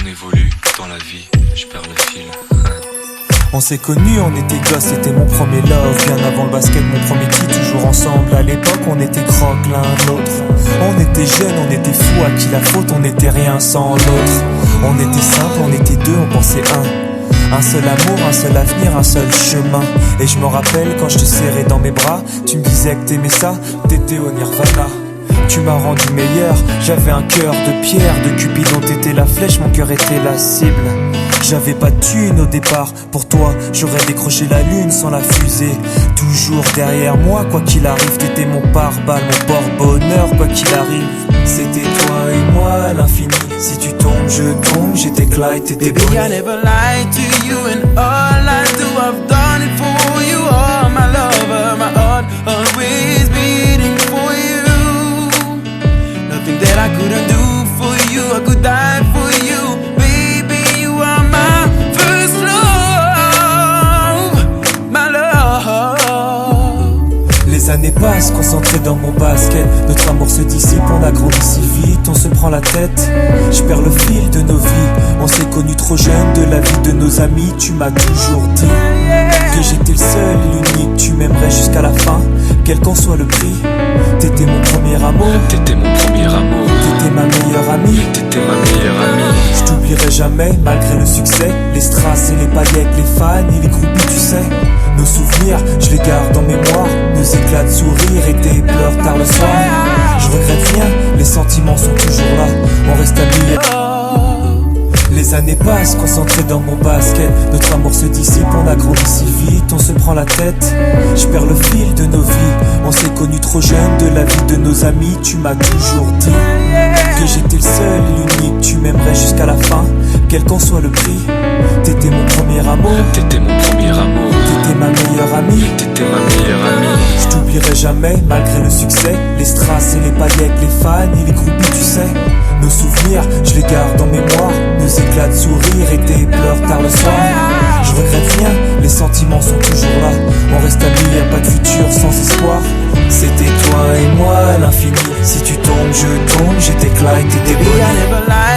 évolue dans la vie, je perds le fil. On s'est connus, on était gosses, c'était mon premier love. Bien avant le basket, mon premier titre, toujours ensemble. À l'époque, on était croque l'un l'autre. On était jeunes, on était fous, à qui la faute, on n'était rien sans l'autre. On était simple, on était deux, on pensait un seul amour, un seul avenir, un seul chemin. Et je me rappelle quand je te serrais dans mes bras, tu me disais que t'aimais ça, t'étais au nirvana. Tu m'as rendu meilleur, j'avais un cœur de pierre. De Cupidon t'étais la flèche, mon cœur était la cible. J'avais pas de thune au départ, pour toi j'aurais décroché la lune sans la fusée. Toujours derrière moi, quoi qu'il arrive, t'étais mon pare-balles, mon porte-bonheur, quoi qu'il arrive. C'était toi et moi à l'infini. Si tu tombes, je tombe, j'étais Clyde, t'étais Bonnie. Baby, I never lied to you, and all I do, I've done it for you. Oh, my lover, my heart always beating for you. Nothing that I couldn't do for you, I could die for you. Baby, you are my first love, my love. Les années passent, concentrées dans mon basket. Notre amour se dissipe, on a grandi si vite, on se prend la tête. Je perds le fil de nos vies. On s'est connus trop jeunes, de la vie de nos amis. Tu m'as toujours dit que j'étais le seul et l'unique. Tu m'aimerais jusqu'à la fin, quel qu'en soit le prix. T'étais mon premier amour, T'étais mon premier amour, t'étais ma meilleure amie. t'étais ma meilleure amie. Je t'oublierai jamais, malgré le succès. Les strass et les paillettes, les fans et les groupies, tu sais. Nos souvenirs, je les garde en mémoire. Nos éclats de sourire et tes pleurs tard le soir. Je regrette rien, les sentiments sont toujours là. On reste amis. Les années passent, concentrées dans mon basket. Notre amour se dissipe, on a grandi si vite, on se prend la tête. Je perds le fil de nos vies. On s'est connus trop jeunes, de la vie de nos amis. Tu m'as toujours dit que j'étais le seul et l'unique. Tu m'aimerais jusqu'à la fin, quel qu'en soit le prix. T'étais mon premier amour, T'étais mon premier amour, t'étais ma meilleure amie. t'étais ma meilleure amie. Je t'oublierai jamais, malgré le succès. Les strass et les paillettes, les fans et les groupies, tu sais. Nos souvenirs, je les garde en mémoire. Nos éclats de sourire et tes pleurs tard le soir. Je regrette rien, les sentiments sont toujours là. On reste amis, y'a pas de futur sans espoir. C'était toi et moi à l'infini. Si tu tombes, je tombe, j'étais Clyde, t'étais Baby, I Bonnie. never lied